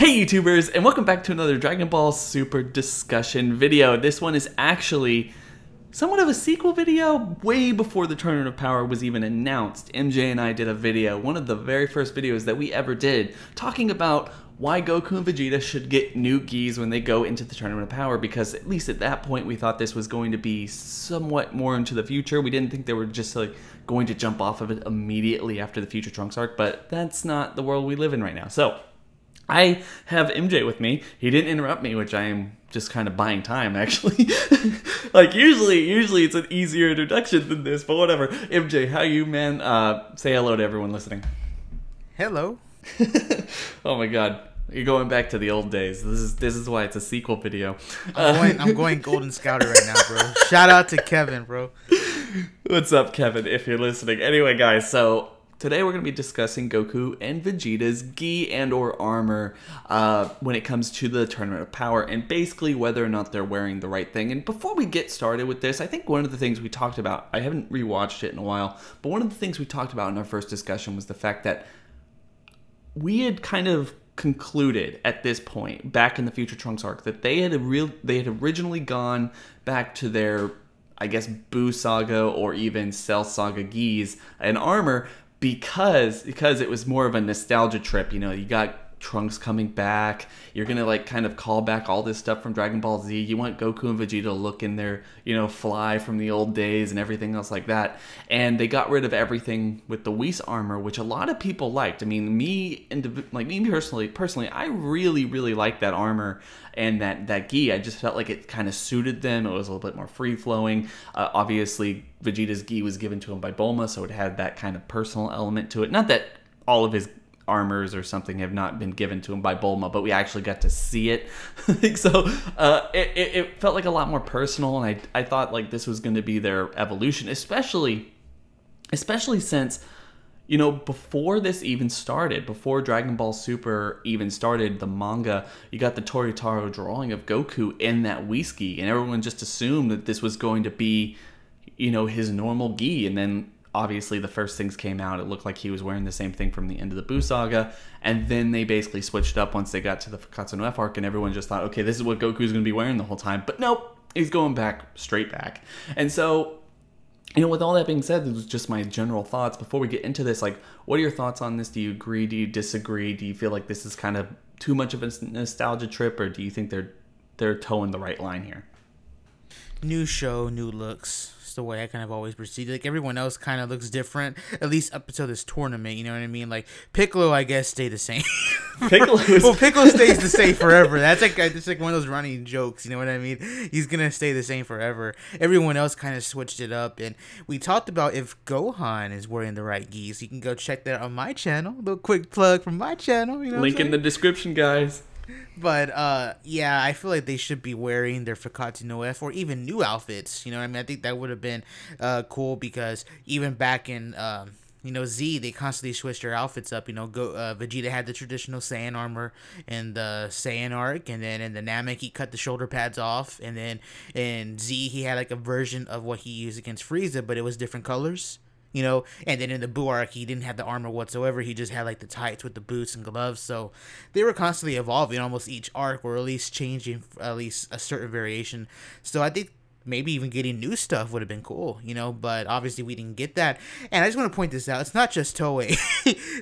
Hey YouTubers, and welcome back to another Dragon Ball Super discussion video. This one is actually somewhat of a sequel video. Way before the Tournament of Power was even announced, MJ and I did a video, one of the very first videos that we ever did, talking about why Goku and Vegeta should get new gis when they go into the Tournament of Power, because at least at that point we thought this was going to be somewhat more into the future. We didn't think they were just like going to jump off of it immediately after the Future Trunks arc, but that's not the world we live in right now. So I have MJ with me. He didn't interrupt me, which I am just kind of buying time, actually. Like, usually it's an easier introduction than this, but whatever. MJ, how you, man? Say hello to everyone listening. Hello. Oh my god. You're going back to the old days. This is why it's a sequel video. I'm going Golden Scouter right now, bro. Shout out to Kevin, bro. What's up, Kevin, if you're listening? Anyway, guys, so today we're going to be discussing Goku and Vegeta's gi and or armor when it comes to the Tournament of Power, and basically whether or not they're wearing the right thing. And before we get started with this, I think one of the things we talked about, I haven't rewatched it in a while, but one of the things we talked about in our first discussion was the fact that we had kind of concluded at this point, back in the Future Trunks arc, that they had originally gone back to their, I guess, Buu Saga or even Cell Saga gis and armor, because it was more of a nostalgia trip. You know, you got Trunks coming back, you're gonna like kind of call back all this stuff from Dragon Ball Z, you want Goku and Vegeta to look in their, you know, fly from the old days and everything else like that. And they got rid of everything with the Whis armor, which a lot of people liked. I mean, me personally, I really liked that armor and that gi. I just felt like it kind of suited them. It was a little bit more free-flowing. Obviously, Vegeta's gi was given to him by Bulma, so it had that kind of personal element to it. Not that all of his armors or something have not been given to him by Bulma, but we actually got to see it. So it felt like a lot more personal, and I thought like this was going to be their evolution, especially since, you know, before this even started, before Dragon Ball Super even started, the manga, you got the Toyotaro drawing of Goku in that Whis gi, and everyone just assumed that this was going to be, you know, his normal gi. And then obviously the first things came out, it looked like he was wearing the same thing from the end of the Buu Saga, and then they basically switched up once they got to the Fakatsu no F arc, and everyone just thought, okay, this is what Goku's going to be wearing the whole time. But nope, he's going back, straight back. And so, you know, with all that being said, this was just my general thoughts. Before we get into this, like, what are your thoughts on this? Do you agree? Do you disagree? Do you feel like this is kind of too much of a nostalgia trip, or do you think they're towing the right line here? New show, new looks. It's the way I kind of always proceed. Like, everyone else kind of looks different, at least up until this tournament, you know what I mean? Like, Piccolo, I guess, stayed the same. Piccolo stays the same forever. That's like one of those running jokes, you know what I mean? He's gonna stay the same forever. Everyone else kind of switched it up, and we talked about if Gohan is wearing the right gis. You can go check that on my channel. A little quick plug from my channel, you know. Link in the description, guys. But yeah, I feel like they should be wearing their Fakatsu no F or even new outfits. You know what I mean? I think that would have been cool, because even back in you know, Z, they constantly switched their outfits up. You know, Vegeta had the traditional Saiyan armor in the Saiyan arc, and then in the Namek he cut the shoulder pads off, and then in Z he had like a version of what he used against Frieza, but it was different colors. You know, and then in the Buu arc, he didn't have the armor whatsoever. He just had like the tights with the boots and gloves. So they were constantly evolving almost each arc, or at least changing at least a certain variation. So I think maybe even getting new stuff would have been cool, you know, but obviously we didn't get that. And I just want to point this out. It's not just Toei.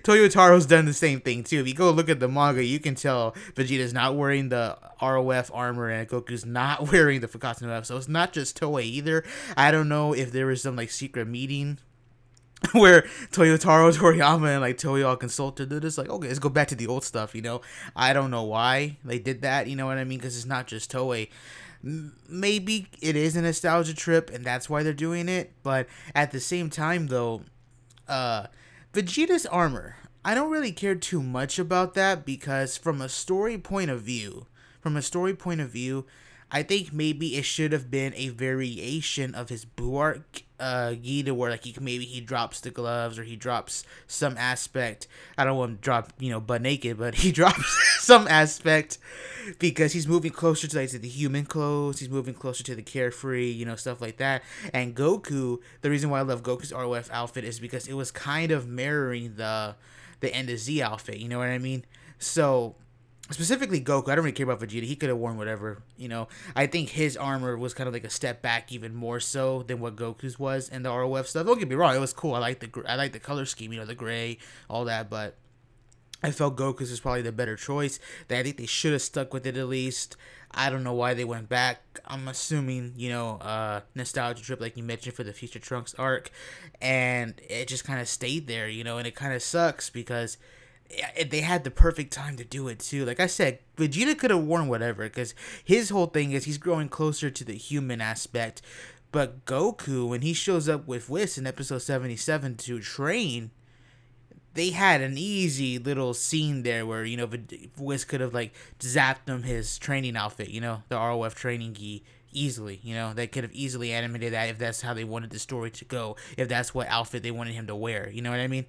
Toyotaro's done the same thing too. If you go look at the manga, you can tell Vegeta's not wearing the ROF armor and Goku's not wearing the Fakatsu no F. So it's not just Toei either. I don't know if there was some like secret meeting where Toyotaro, Toriyama, and like Toei all consulted. They're just like, okay, let's go back to the old stuff, you know. I don't know why they did that, you know what I mean, because it's not just Toei. Maybe it is a nostalgia trip and that's why they're doing it, but at the same time though, Vegeta's armor, I don't really care too much about that, because from a story point of view, I think maybe it should have been a variation of his Buu arc gi, to where like he drops the gloves, or he drops some aspect. I don't want to drop, you know, butt naked, but he drops some aspect, because he's moving closer to like to the human clothes. He's moving closer to the carefree, you know, stuff like that. And Goku, the reason why I love Goku's ROF outfit is because it was kind of mirroring the end of Z outfit. You know what I mean? So specifically Goku. I don't really care about Vegeta. He could have worn whatever, I think his armor was kind of like a step back, even more so than what Goku's was in the ROF stuff. Don't get me wrong, it was cool. I like the color scheme, the gray, all that, but I felt Goku's is probably the better choice. I think they should have stuck with it at least. I don't know why they went back. I'm assuming, nostalgia trip, like you mentioned, for the Future Trunks arc. And it just kind of stayed there, and it kind of sucks because they had the perfect time to do it, too. Like I said, Vegeta could have worn whatever because his whole thing is he's growing closer to the human aspect. But Goku, when he shows up with Whis in episode 77 to train, they had an easy little scene there where, Whis could have, like, zapped him his training outfit, the ROF training gi easily, they could have easily animated that if that's how they wanted the story to go, if that's what outfit they wanted him to wear, you know what I mean?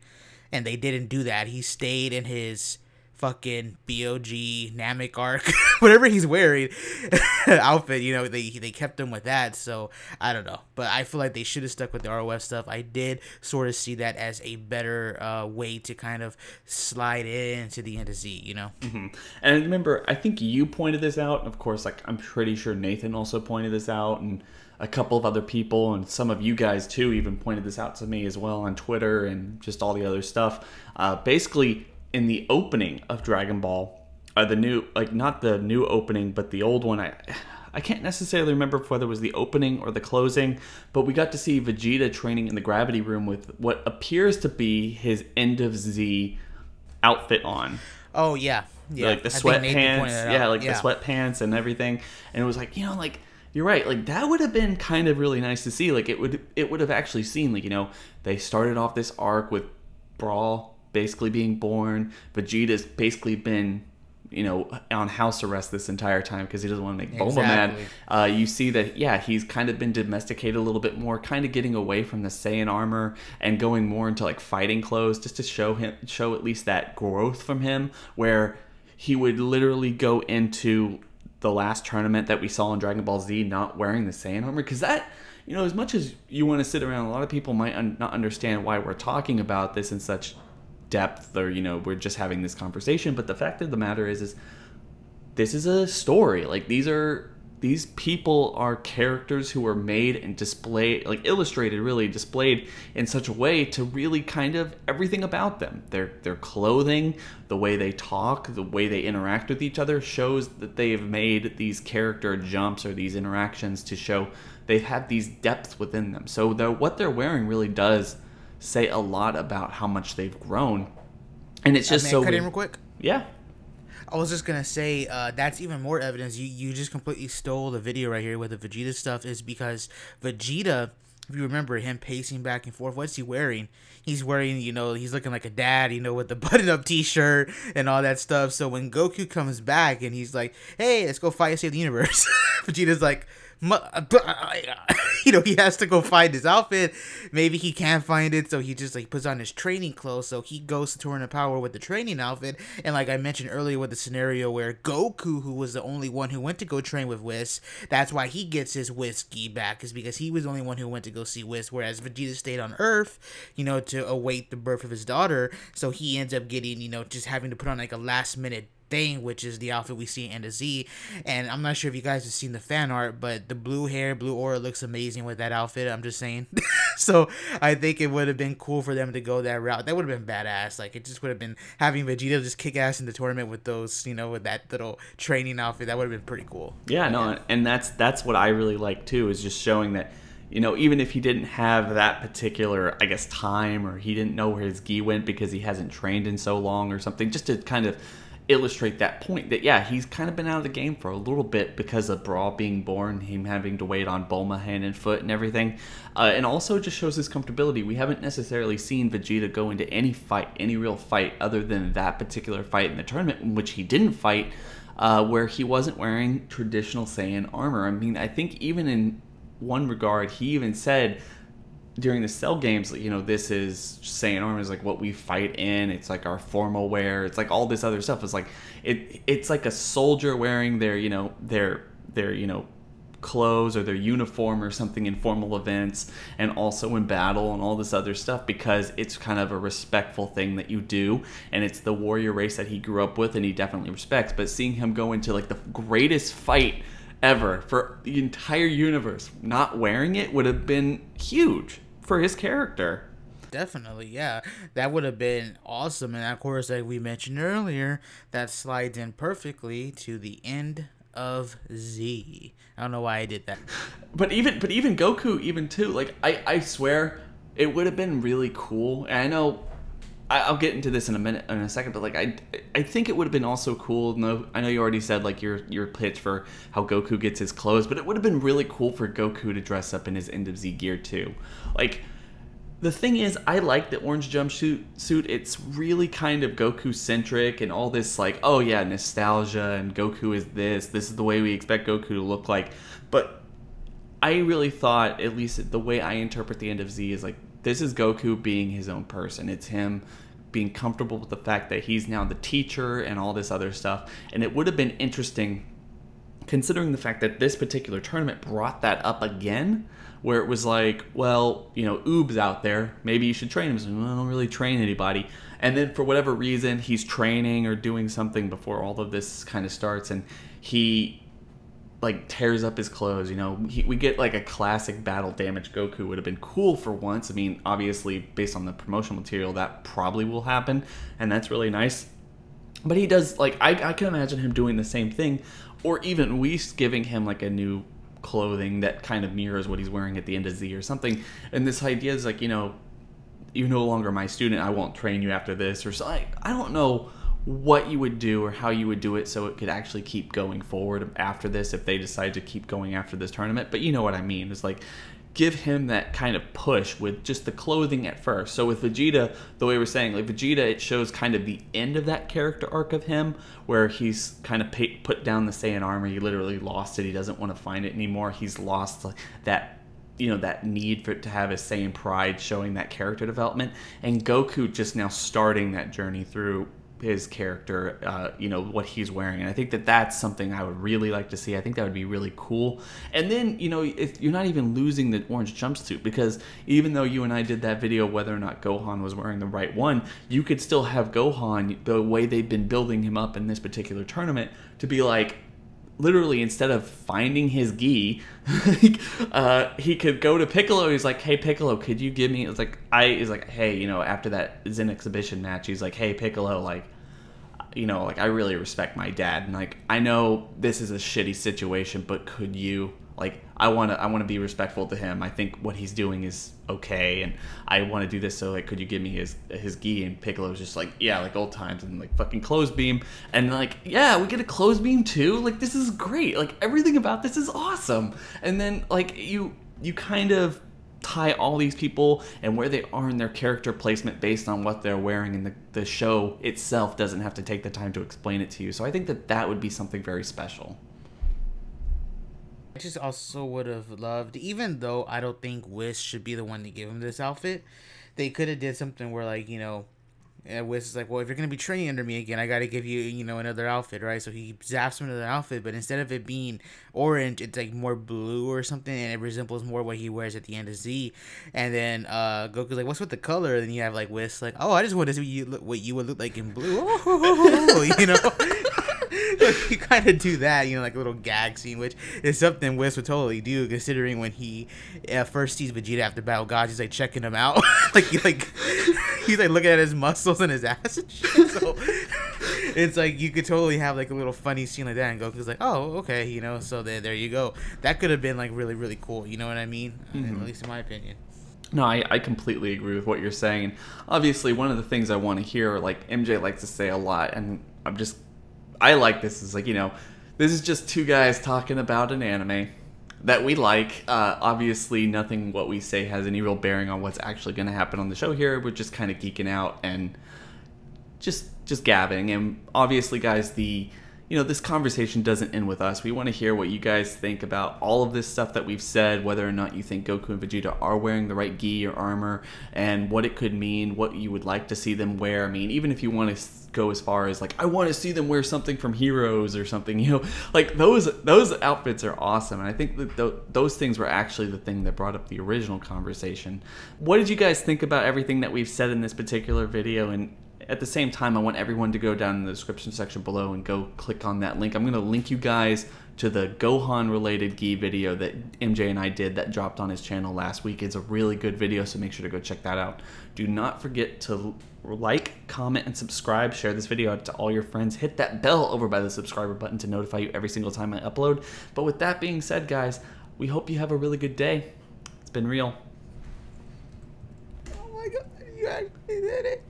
And they didn't do that. He stayed in his fucking BOG Namek arc, whatever he's wearing, outfit, they kept him with that. So I don't know, but I feel like they should have stuck with the ROF stuff. I did sort of see that as a better way to kind of slide into the end of Z, Mm-hmm. And remember, I think you pointed this out. Of course, like I'm pretty sure Nathan also pointed this out, and a couple of other people, and some of you guys too even pointed this out to me as well on Twitter and just all the other stuff. Basically, in the opening of Dragon Ball, the new, like not the new opening, but the old one, I can't necessarily remember whether it was the opening or the closing, but we got to see Vegeta training in the gravity room with what appears to be his End of Z outfit on. Oh yeah, like the sweatpants, the sweatpants and everything, and it was like, you're right, like that would have been kind of really nice to see. Like it would have actually seen, like, they started off this arc with Brawl basically being born. Vegeta's basically been, on house arrest this entire time because he doesn't want to make Bulma mad. You see that, he's kind of been domesticated a little bit more, kind of getting away from the Saiyan armor and going more into like fighting clothes, just to show at least that growth from him, where he would literally go into the last tournament that we saw in Dragon Ball Z not wearing the Saiyan armor, because that, as much as you want to sit around, a lot of people might not understand why we're talking about this in such depth, or we're just having this conversation, but the fact of the matter is this is a story. Like these people are characters who are made and displayed, like illustrated, really displayed in such a way to really kind of everything about them, their clothing, the way they talk, the way they interact with each other, shows that they've made these character jumps or these interactions to show they've had these depths within them. So what they're wearing really does say a lot about how much they've grown. And it's just so... Cut in real quick? Yeah. I was just gonna say, that's even more evidence. You just completely stole the video right here with the Vegeta stuff, is because Vegeta, if you remember him pacing back and forth, what's he wearing? He's wearing, he's looking like a dad, with the button-up t-shirt and all that stuff. So when Goku comes back and he's like, hey, let's go fight and save the universe, Vegeta's like, he has to go find his outfit. Maybe he can't find it, so he just like puts on his training clothes. So he goes to Tournament of Power with the training outfit. And like I mentioned earlier with the scenario where Goku, who was the only one who went to go train with Whis, that's why he gets his Whis gi back, is because he was the only one who went to go see Whis, whereas Vegeta stayed on Earth, to await the birth of his daughter. So he ends up getting, just having to put on like a last minute thing, which is the outfit we see in End of Z. And I'm not sure if you guys have seen the fan art, but the blue hair, blue aura looks amazing with that outfit. I'm just saying. So I think it would have been cool for them to go that route. That would have been badass. Like it just would have been having Vegeta just kick ass in the tournament with those, with that little training outfit. That would have been pretty cool. Yeah, no, and that's what I really like too, is just showing that, even if he didn't have that particular, I guess, time, or he didn't know where his gi went because he hasn't trained in so long or something, just to kind of illustrate that point that, he's kind of been out of the game for a little bit because of Brawl being born, him having to wait on Bulma hand and foot and everything, and also just shows his comfortability. We haven't necessarily seen Vegeta go into any real fight, other than that particular fight in the tournament in which he didn't fight, where he wasn't wearing traditional Saiyan armor. I mean, I think even in one regard, he even said during the Cell games, this is Saiyan armor, is like what we fight in. It's like our formal wear. It's like all this other stuff. It's like it's like a soldier wearing their clothes or their uniform or something in formal events, and also in battle and all this other stuff, because it's kind of a respectful thing that you do, and it's the warrior race that he grew up with and he definitely respects. But seeing him go into like the greatest fight ever for the entire universe not wearing it would have been huge for his character. Definitely, yeah. That would have been awesome. And of course, like we mentioned earlier, that slides in perfectly to the end of Z. I don't know why I did that. But even Goku, even too, like I swear it would have been really cool. And I know I'll get into this in a second, but like I think it would have been also cool. No, I know you already said like your pitch for how Goku gets his clothes, but it would have been really cool for Goku to dress up in his end of Z gear too. Like, the thing is, I like the orange jumpsuit. It's really kind of Goku-centric and all this like, oh yeah, nostalgia and Goku is this. This is the way we expect Goku to look like. But I really thought, at least the way I interpret the end of Z, is like, this is Goku being his own person. It's him being comfortable with the fact that he's now the teacher and all this other stuff. And it would have been interesting, considering the fact that this particular tournament brought that up again, where it was like, well, you know, Oob's out there, maybe you should train him. So, well, I don't really train anybody. And then for whatever reason, he's training or doing something before all of this kind of starts, and he like tears up his clothes. You know, we get like a classic battle damage Goku. Would have been cool for once. I mean, obviously, based on the promotional material, that probably will happen, and that's really nice. But he does, like, I can imagine him doing the same thing, or even Whis giving him like a new clothing that kind of mirrors what he's wearing at the end of Z or something. And this idea is like, you know, you're no longer my student, I won't train you after this, or so. I don't know what you would do or how you would do it so it could actually keep going forward after this, if they decide to keep going after this tournament. But you know what I mean. It's like, give him that kind of push with just the clothing at first. So with Vegeta, the way we're saying, like Vegeta, it shows kind of the end of that character arc of him, where he's kind of put down the Saiyan armor. He literally lost it. He doesn't want to find it anymore. He's lost that, you know, that need for it to have his Saiyan pride, showing that character development. And Goku just now starting that journey through his character, you know, what he's wearing. And I think that that's something I would really like to see. I think that would be really cool. And then, you know, if you're not even losing the orange jumpsuit, because even though you and I did that video whether or not Gohan was wearing the right one, you could still have Gohan, the way they've been building him up in this particular tournament, to be like, literally, instead of finding his gi, he could go to Piccolo. He's like, hey, Piccolo, could you give me... He's like, hey, you know, after that Zen exhibition match, he's like, hey, Piccolo, like, you know, like, I really respect my dad. And, like, I know this is a shitty situation, but could you... Like, I want to be respectful to him. I think what he's doing is okay, and I want to do this, so, like, could you give me his gi? And Piccolo's just like, yeah, like old times, and like fucking clothes beam. And like, yeah, we get a clothes beam too. Like, this is great. Like, everything about this is awesome. And then like you kind of tie all these people and where they are in their character placement based on what they're wearing, and the show itself doesn't have to take the time to explain it to you. So I think that would be something very special. I just also would have loved, even though I don't think Whis should be the one to give him this outfit, they could have did something where, like, you know, Whis is like, well, if you're going to be training under me again, I got to give you, you know, another outfit, right? So he zaps him another outfit, but instead of it being orange, it's like more blue or something, and it resembles more what he wears at the end of Z. And then Goku's like, what's with the color? And then you have like Whis like, oh, I just want to see what you would look like in blue. You know? You kind of do that, you know, like a little gag scene, which is something Whis would totally do, considering when he first sees Vegeta after Battle Gods, he's like checking him out, he's like looking at his muscles and his ass and shit. So it's like you could totally have like a little funny scene like that, and Goku's like, oh, okay, you know. So there you go. That could have been like really, really cool. You know what I mean? At least in my opinion. No, I completely agree with what you're saying. And obviously, one of the things I want to hear, like MJ likes to say a lot, and I like this, is like, you know, this is just two guys talking about an anime that we like. Obviously, nothing what we say has any real bearing on what's actually going to happen on the show here. We're just kind of geeking out and just gabbing. And obviously, guys, the you know, this conversation doesn't end with us. We want to hear what you guys think about all of this stuff that we've said, whether or not you think Goku and Vegeta are wearing the right gi or armor, and what it could mean, what you would like to see them wear. I mean, even if you want to go as far as like, I want to see them wear something from Heroes or something, you know, like those outfits are awesome. And I think that those things were actually the thing that brought up the original conversation. What did you guys think about everything that we've said in this particular video? And at the same time, I want everyone to go down in the description section below and go click on that link. I'm going to link you guys to the Gohan related gi video that MJ and I did that dropped on his channel last week. It's a really good video, so make sure to go check that out. Do not forget to like, comment, and subscribe. Share this video out to all your friends. Hit that bell over by the subscriber button to notify you every single time I upload. But with that being said, guys, we hope you have a really good day. It's been real. Oh my god, you actually did it.